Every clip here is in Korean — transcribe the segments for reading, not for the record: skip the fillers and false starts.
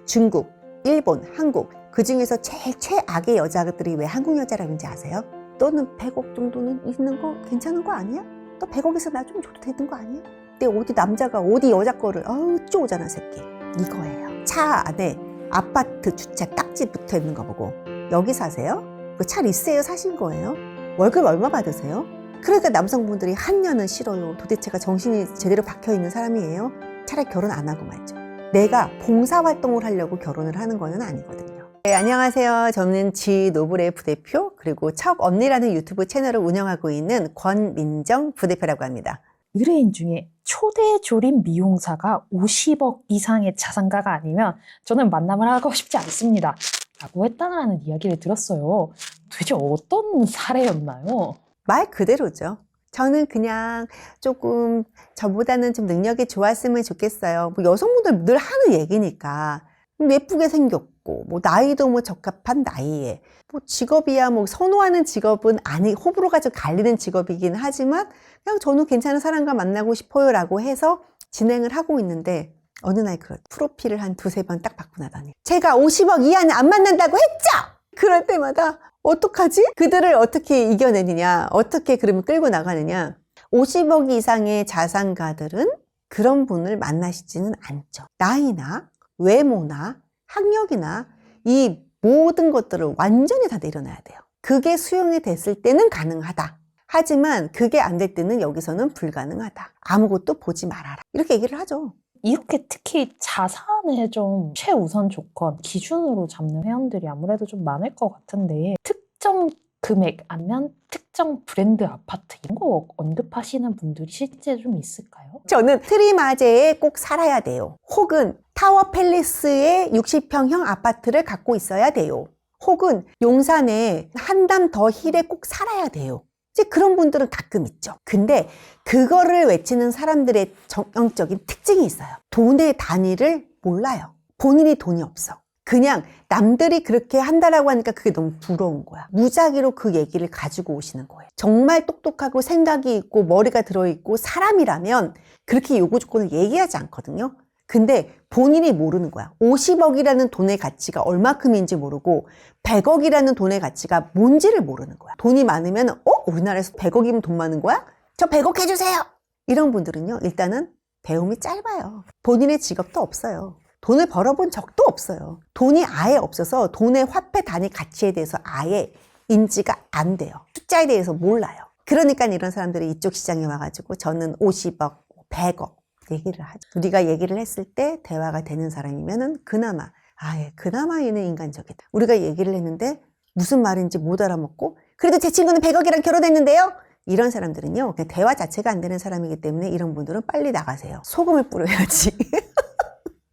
중국, 일본, 한국 그 중에서 제일 최악의 여자들이 왜 한국 여자라는지 아세요? 너는 100억 정도는 있는 거 괜찮은 거 아니야? 너 100억에서 나 좀 줘도 되는 거 아니야? 근데 어디 남자가 어디 여자 거를 쪼잖아 새끼. 이거예요. 차 안에 아파트 주차 딱지 붙어 있는 거 보고 여기 사세요? 그 차 리스에요 사신 거예요? 월급 얼마 받으세요? 그러니까 남성분들이 한 년은 싫어요. 도대체가 정신이 제대로 박혀있는 사람이에요? 차라리 결혼 안 하고 말죠. 내가 봉사활동을 하려고 결혼을 하는 거는 아니거든요. 네, 안녕하세요. 저는 지노블의 부대표 그리고 척 언니라는 유튜브 채널을 운영하고 있는 권민정 부대표라고 합니다. 의뢰인 중에 초대 조립 미용사가 50억 이상의 자산가가 아니면 저는 만남을 하고 싶지 않습니다. 라고 했다는 이야기를 들었어요. 도대체 어떤 사례였나요? 말 그대로죠. 저는 그냥 조금 저보다는 좀 능력이 좋았으면 좋겠어요. 뭐 여성분들 늘 하는 얘기니까 예쁘게 생겼고 뭐 나이도 뭐 적합한 나이에 뭐 직업이야 뭐 선호하는 직업은 아니 호불호가 좀 갈리는 직업이긴 하지만 그냥 저는 괜찮은 사람과 만나고 싶어요 라고 해서 진행을 하고 있는데 어느 날 그런 프로필을 한 두세 번 딱 받고 나더니 제가 50억 이하는 안 만난다고 했죠! 그럴 때마다 어떡하지? 그들을 어떻게 이겨내느냐? 어떻게 그러면 끌고 나가느냐? 50억 이상의 자산가들은 그런 분을 만나시지는 않죠. 나이나 외모나 학력이나 이 모든 것들을 완전히 다 내려놔야 돼요. 그게 수용이 됐을 때는 가능하다. 하지만 그게 안 될 때는 여기서는 불가능하다. 아무것도 보지 말아라. 이렇게 얘기를 하죠. 이렇게 특히 자산의 좀 최우선 조건, 기준으로 잡는 회원들이 아무래도 좀 많을 것 같은데 특정 금액 아니면 특정 브랜드 아파트 이런 거 언급하시는 분들이 실제 좀 있을까요? 저는 트리마제에 꼭 살아야 돼요. 혹은 타워 팰리스의 60평형 아파트를 갖고 있어야 돼요. 혹은 용산에 한담 더 힐에 꼭 살아야 돼요. 이제 그런 분들은 가끔 있죠. 근데 그거를 외치는 사람들의 전형적인 특징이 있어요. 돈의 단위를 몰라요. 본인이 돈이 없어. 그냥 남들이 그렇게 한다라고 하니까 그게 너무 부러운 거야. 무작위로 그 얘기를 가지고 오시는 거예요. 정말 똑똑하고 생각이 있고 머리가 들어있고 사람이라면 그렇게 요구 조건을 얘기하지 않거든요. 근데 본인이 모르는 거야. 50억이라는 돈의 가치가 얼마큼인지 모르고 100억이라는 돈의 가치가 뭔지를 모르는 거야. 돈이 많으면 우리나라에서 100억이면 돈 많은 거야? 저 100억 해주세요. 이런 분들은요. 일단은 배움이 짧아요. 본인의 직업도 없어요. 돈을 벌어본 적도 없어요. 돈이 아예 없어서 돈의 화폐 단위 가치에 대해서 아예 인지가 안 돼요. 숫자에 대해서 몰라요. 그러니까 이런 사람들이 이쪽 시장에 와가지고 저는 50억, 100억 얘기를 하죠. 우리가 얘기를 했을 때 대화가 되는 사람이면은 그나마 그나마 얘는 인간적이다. 우리가 얘기를 했는데 무슨 말인지 못 알아먹고 그래도 제 친구는 100억이랑 결혼했는데요. 이런 사람들은요. 그냥 대화 자체가 안 되는 사람이기 때문에 이런 분들은 빨리 나가세요. 소금을 뿌려야지.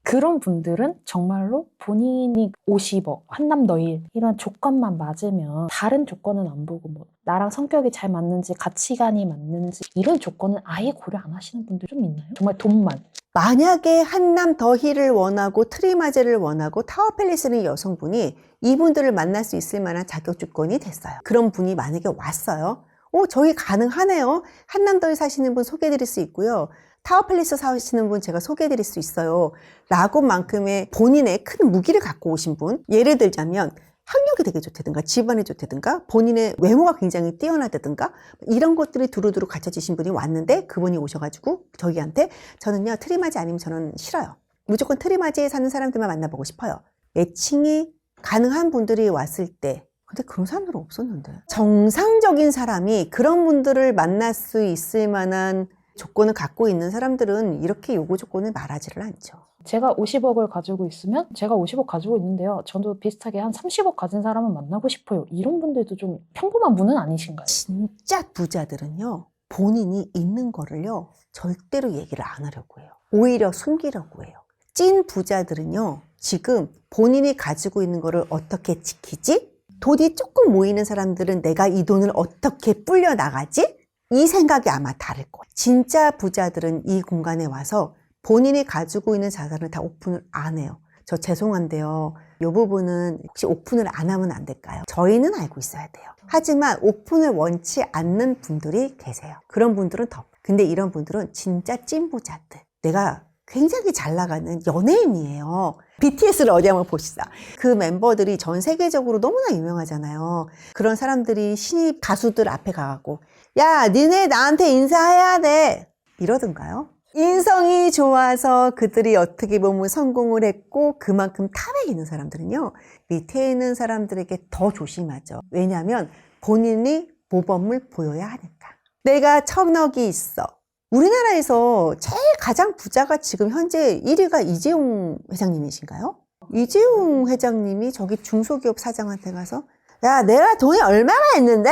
그런 분들은 정말로 본인이 50억, 한남더일 이런 조건만 맞으면 다른 조건은 안 보고 뭐 나랑 성격이 잘 맞는지 가치관이 맞는지 이런 조건은 아예 고려 안 하시는 분들 좀 있나요? 정말 돈만. 만약에 한남 더힐을 원하고 트리마제를 원하고 타워팰리스는 여성분이 이분들을 만날 수 있을 만한 자격 조건이 됐어요. 그런 분이 만약에 왔어요. 저희 가능하네요. 한남 더힐 사시는 분 소개해드릴 수 있고요. 타워팰리스 사시는 분 제가 소개해드릴 수 있어요. 라고만큼의 본인의 큰 무기를 갖고 오신 분. 예를 들자면 학력이 되게 좋다든가 집안이 좋다든가 본인의 외모가 굉장히 뛰어나다든가 이런 것들이 두루두루 갖춰지신 분이 왔는데 그분이 오셔가지고 저희한테 저는요 트리마제 아니면 저는 싫어요. 무조건 트리마제에 사는 사람들만 만나보고 싶어요. 매칭이 가능한 분들이 왔을 때 근데 그런 사람들은 없었는데 정상적인 사람이 그런 분들을 만날 수 있을 만한 조건을 갖고 있는 사람들은 이렇게 요구 조건을 말하지를 않죠. 제가 50억을 가지고 있으면 제가 50억 가지고 있는데요. 저도 비슷하게 한 30억 가진 사람은 만나고 싶어요. 이런 분들도 좀 평범한 분은 아니신가요? 진짜 부자들은요. 본인이 있는 거를요. 절대로 얘기를 안 하려고 해요. 오히려 숨기려고 해요. 찐 부자들은요. 지금 본인이 가지고 있는 거를 어떻게 지키지? 돈이 조금 모이는 사람들은 내가 이 돈을 어떻게 불려 나가지? 이 생각이 아마 다를 거예요. 진짜 부자들은 이 공간에 와서 본인이 가지고 있는 자산을 다 오픈을 안 해요. 저 죄송한데요. 이 부분은 혹시 오픈을 안 하면 안 될까요? 저희는 알고 있어야 돼요. 하지만 오픈을 원치 않는 분들이 계세요. 그런 분들은 더. 근데 이런 분들은 진짜 찐 부자들. 내가 굉장히 잘 나가는 연예인이에요. BTS를 어디 한번 봅시다. 그 멤버들이 전 세계적으로 너무나 유명하잖아요. 그런 사람들이 신입 가수들 앞에 가고 야, 니네 나한테 인사해야 돼. 이러던가요? 인성이 좋아서 그들이 어떻게 보면 성공을 했고 그만큼 탑에 있는 사람들은요. 밑에 있는 사람들에게 더 조심하죠. 왜냐하면 본인이 모범을 보여야 하니까. 내가 천억이 있어. 우리나라에서 제일 가장 부자가 지금 현재 1위가 이재용 회장님이신가요? 이재용 회장님이 저기 중소기업 사장한테 가서 야, 내가 돈이 얼마나 있는데?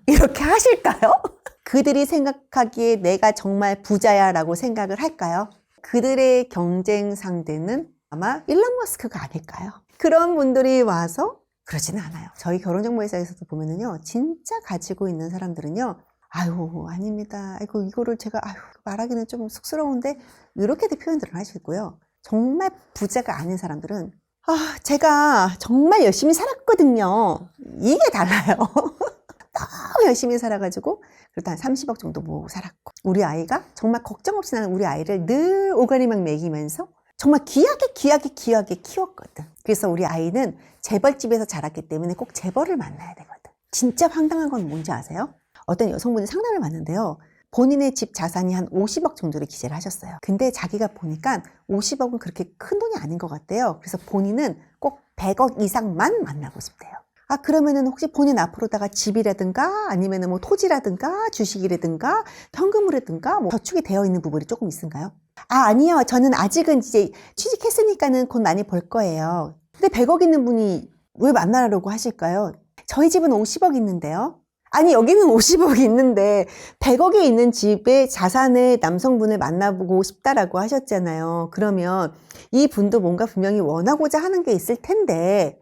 이렇게 하실까요? 그들이 생각하기에 내가 정말 부자야 라고 생각을 할까요? 그들의 경쟁 상대는 아마 일론 머스크가 아닐까요? 그런 분들이 와서 그러지는 않아요. 저희 결혼정보회사에서도 보면은요, 진짜 가지고 있는 사람들은요, 아유, 아닙니다. 아이고, 이거를 제가, 말하기는 좀 쑥스러운데, 이렇게도 표현들을 하시고요. 정말 부자가 아닌 사람들은, 제가 정말 열심히 살았거든요. 이게 달라요. 너무 열심히 살아가지고, 그래도 한 30억 정도 모으고 살았고, 우리 아이가 정말 걱정 없이 나는 우리 아이를 늘 오가리막 먹이면서, 정말 귀하게 키웠거든. 그래서 우리 아이는 재벌집에서 자랐기 때문에 꼭 재벌을 만나야 되거든. 진짜 황당한 건 뭔지 아세요? 어떤 여성분이 상담을 받는데요. 본인의 집 자산이 한 50억 정도를 기재를 하셨어요. 근데 자기가 보니까 50억은 그렇게 큰 돈이 아닌 것 같대요. 그래서 본인은 꼭 100억 이상만 만나고 싶대요. 그러면은 혹시 본인 앞으로다가 집이라든가 아니면은 뭐 토지라든가 주식이라든가 현금으로든가 뭐 저축이 되어 있는 부분이 조금 있은가요? 아니요. 저는 아직은 이제 취직했으니까는 곧 많이 벌 거예요. 근데 100억 있는 분이 왜 만나려고 하실까요? 저희 집은 50억 있는데요. 아니, 여기는 50억이 있는데 100억이 있는 집에 자산의 남성분을 만나보고 싶다라고 하셨잖아요. 그러면 이 분도 뭔가 분명히 원하고자 하는 게 있을 텐데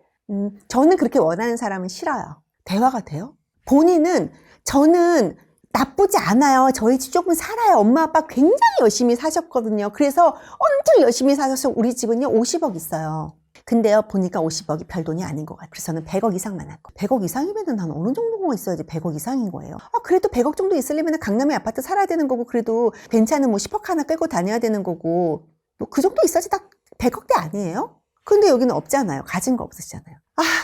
저는 그렇게 원하는 사람은 싫어요. 대화가 돼요? 본인은 저는 나쁘지 않아요. 저희 집 조금 살아요. 엄마 아빠 굉장히 열심히 사셨거든요. 그래서 엄청 열심히 사셔서 우리 집은요 50억 있어요. 근데요 보니까 50억이 별 돈이 아닌 것 같아요. 그래서 저는 100억 이상 만났고 100억 이상이면 한 어느 정도가 있어야지 100억 이상인 거예요. 그래도 100억 정도 있으려면 강남에 아파트 살아야 되는 거고 그래도 벤츠는 뭐 10억 하나 끌고 다녀야 되는 거고 뭐 그 정도 있어야지 딱 100억대 아니에요? 근데 여기는 없잖아요. 가진 거 없으시잖아요.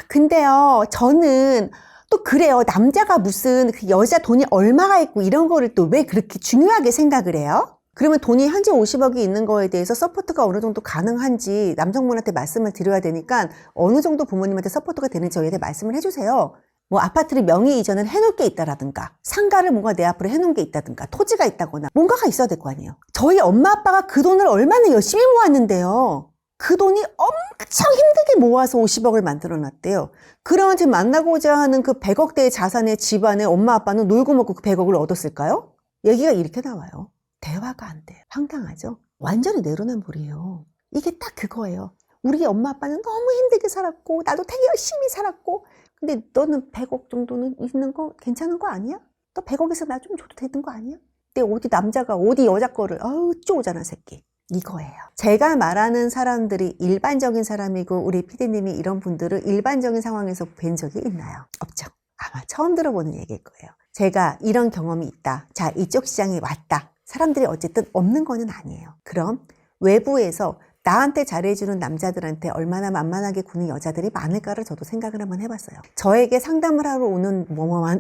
근데요 저는 또 그래요. 남자가 무슨 그 여자 돈이 얼마가 있고 이런 거를 또 왜 그렇게 중요하게 생각을 해요? 그러면 돈이 현재 50억이 있는 거에 대해서 서포트가 어느 정도 가능한지 남성분한테 말씀을 드려야 되니까 어느 정도 부모님한테 서포트가 되는지 저희한테 말씀을 해주세요. 뭐 아파트를 명의 이전을 해놓을 게 있다라든가 상가를 뭔가 내 앞으로 해놓은 게 있다든가 토지가 있다거나 뭔가가 있어야 될 거 아니에요. 저희 엄마 아빠가 그 돈을 얼마나 열심히 모았는데요. 그 돈이 엄청 힘들게 모아서 50억을 만들어놨대요. 그러면 지금 만나고자 하는 그 100억대의 자산의 집안에 엄마 아빠는 놀고 먹고 그 100억을 얻었을까요? 얘기가 이렇게 나와요. 대화가 안 돼요. 황당하죠? 완전히 내로남불이에요. 이게 딱 그거예요. 우리 엄마 아빠는 너무 힘들게 살았고 나도 되게 열심히 살았고 근데 너는 100억 정도는 있는 거 괜찮은 거 아니야? 너 100억에서 나 좀 줘도 되는 거 아니야? 근데 어디 남자가 어디 여자 거를 쪼잖아 새끼. 이거예요. 제가 말하는 사람들이 일반적인 사람이고 우리 PD님이 이런 분들을 일반적인 상황에서 뵌 적이 있나요? 없죠. 아마 처음 들어보는 얘기일 거예요. 제가 이런 경험이 있다. 자, 이쪽 시장에 왔다. 사람들이 어쨌든 없는 거는 아니에요. 그럼 외부에서 나한테 잘해주는 남자들한테 얼마나 만만하게 구는 여자들이 많을까를 저도 생각을 한번 해봤어요. 저에게 상담을 하러 오는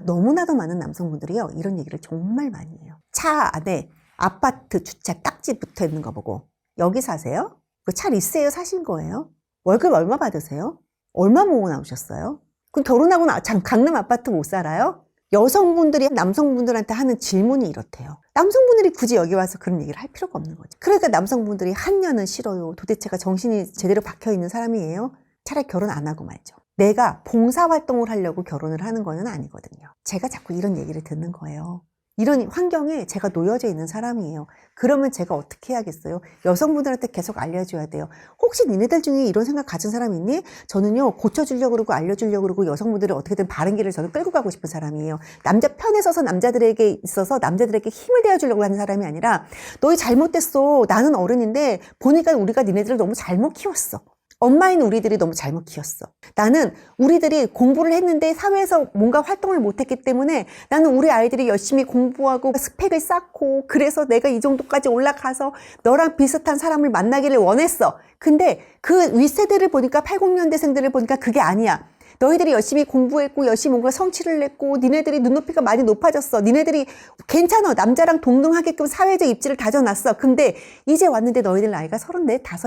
너무나도 많은 남성분들이요. 이런 얘기를 정말 많이 해요. 차 안에 아파트 주차 딱지 붙어 있는 거 보고 여기 사세요? 그 차 리스에요 사신 거예요? 월급 얼마 받으세요? 얼마 모으고 나오셨어요? 그럼 결혼하고 강남 아파트 못 살아요? 여성분들이 남성분들한테 하는 질문이 이렇대요. 남성분들이 굳이 여기 와서 그런 얘기를 할 필요가 없는 거죠. 그러니까 남성분들이 한 년은 싫어요. 도대체가 정신이 제대로 박혀있는 사람이에요? 차라리 결혼 안 하고 말죠. 내가 봉사활동을 하려고 결혼을 하는 거는 아니거든요. 제가 자꾸 이런 얘기를 듣는 거예요. 이런 환경에 제가 놓여져 있는 사람이에요. 그러면 제가 어떻게 해야겠어요? 여성분들한테 계속 알려줘야 돼요. 혹시 니네들 중에 이런 생각 가진 사람 있니? 저는요 고쳐주려고 그러고 알려주려고 그러고 여성분들을 어떻게든 바른 길을 저는 끌고 가고 싶은 사람이에요. 남자 편에 서서 남자들에게 있어서 남자들에게 힘을 대어주려고 하는 사람이 아니라 너희 잘못됐어. 나는 어른인데 보니까 우리가 니네들을 너무 잘못 키웠어. 엄마인 우리들이 너무 잘못 키웠어. 나는 우리들이 공부를 했는데 사회에서 뭔가 활동을 못했기 때문에 나는 우리 아이들이 열심히 공부하고 스펙을 쌓고 그래서 내가 이 정도까지 올라가서 너랑 비슷한 사람을 만나기를 원했어. 근데 그 윗세대를 보니까 80년대생들을 보니까 그게 아니야. 너희들이 열심히 공부했고 열심히 뭔가 성취를 냈고 니네들이 눈높이가 많이 높아졌어. 니네들이 괜찮아. 남자랑 동등하게끔 사회적 입지를 다져놨어. 근데 이제 왔는데 너희들 나이가 34,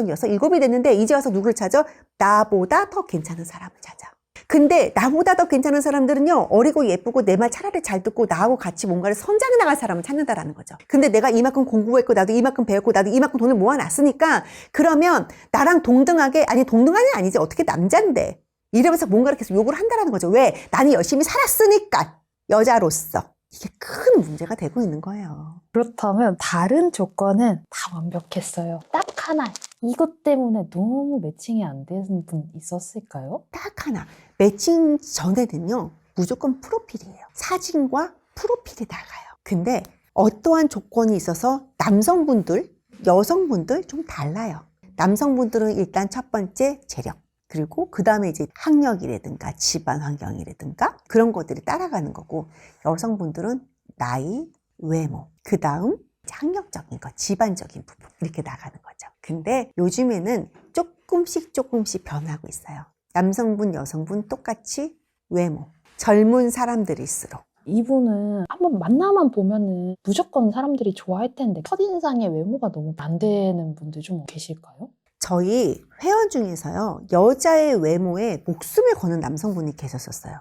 5, 6, 7이 됐는데 이제 와서 누구를 찾아? 나보다 더 괜찮은 사람을 찾아. 근데 나보다 더 괜찮은 사람들은요, 어리고 예쁘고 내 말 차라리 잘 듣고 나하고 같이 뭔가를 성장해 나갈 사람을 찾는다라는 거죠. 근데 내가 이만큼 공부했고 나도 이만큼 배웠고 나도 이만큼 돈을 모아놨으니까 그러면 나랑 동등하게, 아니 동등하는 아니지, 어떻게 남잔데 이러면서 뭔가를 계속 요구를 한다라는 거죠. 왜? 나는 열심히 살았으니까, 여자로서. 이게 큰 문제가 되고 있는 거예요. 그렇다면 다른 조건은 다 완벽했어요. 딱 하나. 이것 때문에 너무 매칭이 안 되는 분 있었을까요? 딱 하나. 매칭 전에는요, 무조건 프로필이에요. 사진과 프로필이 나가요. 근데 어떠한 조건이 있어서 남성분들, 여성분들 좀 달라요. 남성분들은 일단 첫 번째 재력. 그리고 그 다음에 이제 학력이라든가 집안 환경이라든가 그런 것들이 따라가는 거고, 여성분들은 나이, 외모, 그 다음 학력적인 거, 집안적인 부분 이렇게 나가는 거죠. 근데 요즘에는 조금씩 변하고 있어요. 남성분, 여성분 똑같이 외모, 젊은 사람들일수록. 이분은 한번 만나만 보면은 무조건 사람들이 좋아할 텐데 첫인상의 외모가 너무 안 되는 분들 좀 계실까요? 저희 회원 중에서요, 여자의 외모에 목숨을 거는 남성분이 계셨었어요.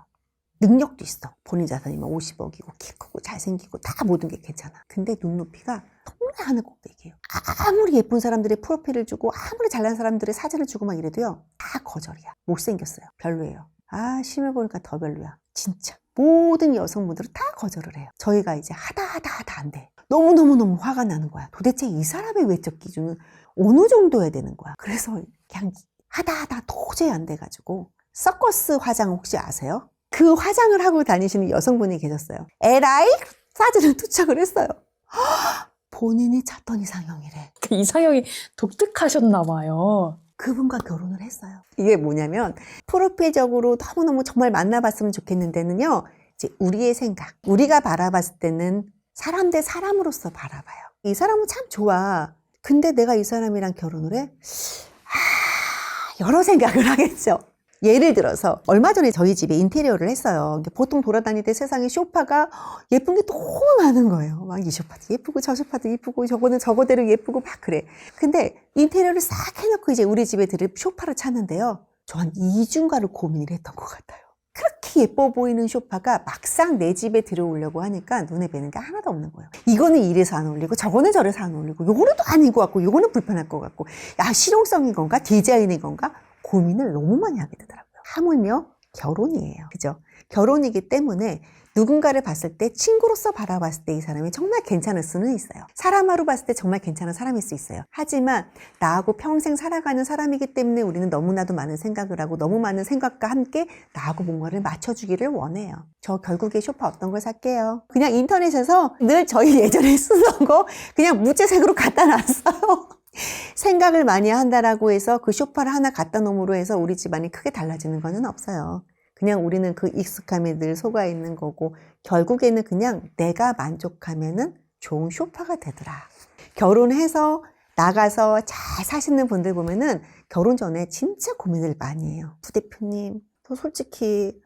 능력도 있어. 본인 자산이 50억이고 키 크고 잘생기고 다 모든 게 괜찮아. 근데 눈높이가 정말 하늘 꼭대기예요. 아무리 예쁜 사람들의 프로필을 주고 아무리 잘난 사람들의 사진을 주고 막 이래도요, 다 거절이야. 못생겼어요. 별로예요. 아, 심해 보니까 더 별로야. 진짜. 모든 여성분들은 다 거절을 해요. 저희가 이제 하다 안 돼. 너무너무 화가 나는 거야. 도대체 이 사람의 외적 기준은 어느 정도여야 되는 거야. 그래서 그냥 하다 도저히 안 돼가지고 서커스 화장 혹시 아세요? 그 화장을 하고 다니시는 여성분이 계셨어요. 에라이 사진을 투척을 했어요. 본인이 찾던 이상형이래. 그 이상형이 독특하셨나 봐요. 그분과 결혼을 했어요. 이게 뭐냐면 프로필적으로 너무너무 정말 만나봤으면 좋겠는 데는요, 이제 우리의 생각, 우리가 바라봤을 때는 사람 대 사람으로서 바라봐요. 이 사람은 참 좋아. 근데 내가 이 사람이랑 결혼을 해? 여러 생각을 하겠죠. 예를 들어서 얼마 전에 저희 집에 인테리어를 했어요. 보통 돌아다닐 때 세상에 소파가 예쁜 게 너무 많은 거예요. 막 이 소파도 예쁘고 저 소파도 예쁘고 저거는 저거대로 예쁘고 막 그래. 근데 인테리어를 싹 해놓고 이제 우리 집에 들을 소파를 찾는데요, 저 한 2주인가를 고민을 했던 것 같아요. 그렇게 예뻐 보이는 소파가 막상 내 집에 들어오려고 하니까 눈에 뵈는 게 하나도 없는 거예요. 이거는 이래서 안 어울리고 저거는 저래서 안 어울리고 요거는 또 아닌 것 같고 요거는 불편할 것 같고, 야, 실용성인 건가 디자인인 건가 고민을 너무 많이 하게 되더라고요. 하물며 결혼이에요. 그죠? 결혼이기 때문에 누군가를 봤을 때 친구로서 바라봤을 때 이 사람이 정말 괜찮을 수는 있어요. 사람으로 봤을 때 정말 괜찮은 사람일 수 있어요. 하지만 나하고 평생 살아가는 사람이기 때문에 우리는 너무나도 많은 생각을 하고 너무 많은 생각과 함께 나하고 뭔가를 맞춰주기를 원해요. 저 결국에 소파 어떤 걸 살게요. 그냥 인터넷에서 늘 저희 예전에 쓰던 거 그냥 무채색으로 갖다 놨어요. 생각을 많이 한다라고 해서 그 소파를 하나 갖다 놓음으로 해서 우리 집안이 크게 달라지는 거는 없어요. 그냥 우리는 그 익숙함에 늘 속아 있는 거고, 결국에는 그냥 내가 만족하면은 좋은 소파가 되더라. 결혼해서 나가서 잘 사시는 분들 보면은 결혼 전에 진짜 고민을 많이 해요. 부대표님, 저 솔직히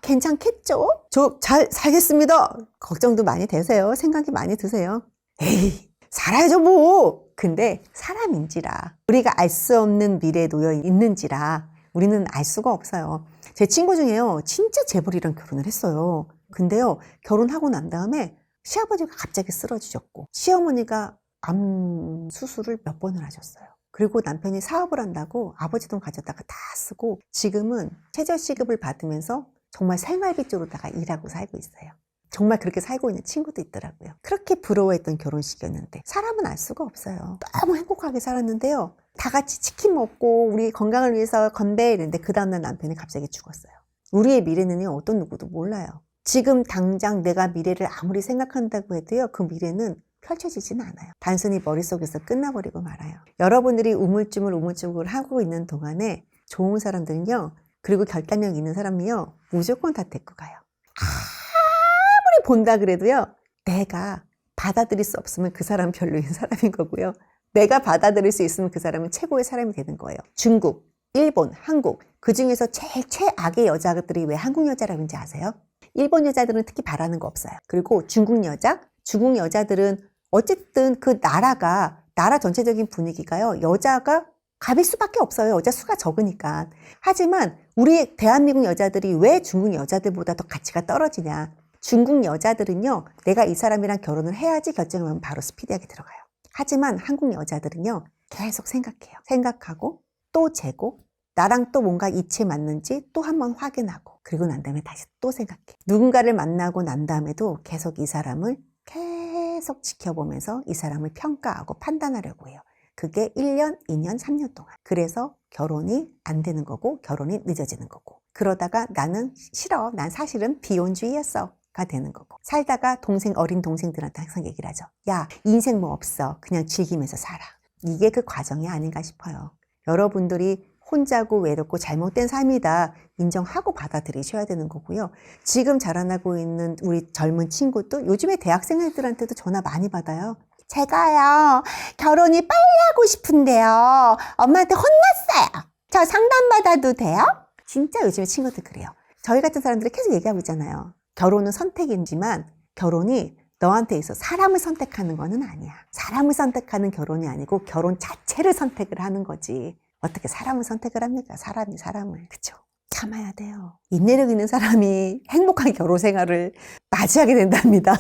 괜찮겠죠? 저 잘 살겠습니다. 걱정도 많이 되세요. 생각이 많이 드세요. 에이, 살아야죠 뭐. 근데 사람인지라, 우리가 알 수 없는 미래에 놓여 있는지라 우리는 알 수가 없어요. 제 친구 중에요, 진짜 재벌이랑 결혼을 했어요. 근데요, 결혼하고 난 다음에 시아버지가 갑자기 쓰러지셨고 시어머니가 암 수술을 몇 번을 하셨어요. 그리고 남편이 사업을 한다고 아버지 돈 가져다가 다 쓰고 지금은 최저시급을 받으면서 정말 생활비조로다가 일하고 살고 있어요. 정말 그렇게 살고 있는 친구도 있더라고요. 그렇게 부러워했던 결혼식이었는데 사람은 알 수가 없어요. 너무 행복하게 살았는데요, 다 같이 치킨 먹고 우리 건강을 위해서 건배 이랬는데 그 다음날 남편이 갑자기 죽었어요. 우리의 미래는요, 어떤 누구도 몰라요. 지금 당장 내가 미래를 아무리 생각한다고 해도요, 그 미래는 펼쳐지지는 않아요. 단순히 머릿속에서 끝나버리고 말아요. 여러분들이 우물쭈물 하고 있는 동안에 좋은 사람들은요, 그리고 결단력 있는 사람이요, 무조건 다 데리고 가요. 아무리 본다 그래도요, 내가 받아들일 수 없으면 그 사람은 별로인 사람인 거고요. 내가 받아들일 수 있으면 그 사람은 최고의 사람이 되는 거예요. 중국, 일본, 한국, 그 중에서 제일 최악의 여자들이 왜 한국 여자라는지 아세요? 일본 여자들은 특히 바라는 거 없어요. 그리고 중국 여자들은 어쨌든 그 나라 전체적인 분위기가요, 여자가 갑일 수밖에 없어요. 여자 수가 적으니까. 하지만 우리 대한민국 여자들이 왜 중국 여자들보다 더 가치가 떨어지냐? 중국 여자들은요, 내가 이 사람이랑 결혼을 해야지 결정을 하면 바로 스피디하게 들어가요. 하지만 한국 여자들은요, 계속 생각해요. 생각하고 또 재고, 나랑 또 뭔가 이치에 맞는지 또 한 번 확인하고, 그리고 난 다음에 다시 또 생각해. 누군가를 만나고 난 다음에도 계속 이 사람을 계속 지켜보면서 이 사람을 평가하고 판단하려고 해요. 그게 1년, 2년, 3년 동안. 그래서 결혼이 안 되는 거고 결혼이 늦어지는 거고. 그러다가 나는 싫어. 난 사실은 비혼주의였어. 가 되는 거고. 살다가 어린 동생들한테 항상 얘기를 하죠. 야, 인생 뭐 없어. 그냥 즐기면서 살아. 이게 그 과정이 아닌가 싶어요. 여러분들이 혼자고 외롭고 잘못된 삶이다 인정하고 받아들이셔야 되는 거고요. 지금 자라나고 있는 우리 젊은 친구도 요즘에 대학생들한테도 전화 많이 받아요. 제가요, 결혼이 빨리 하고 싶은데요, 엄마한테 혼났어요. 저 상담받아도 돼요? 진짜 요즘에 친구들 그래요. 저희 같은 사람들이 계속 얘기하고 있잖아요. 결혼은 선택이지만 결혼이 너한테 있어 사람을 선택하는 거는 아니야. 사람을 선택하는 결혼이 아니고 결혼 자체를 선택을 하는 거지. 어떻게 사람을 선택을 합니까? 사람을. 그쵸? 참아야 돼요. 인내력 있는 사람이 행복한 결혼 생활을 맞이하게 된답니다.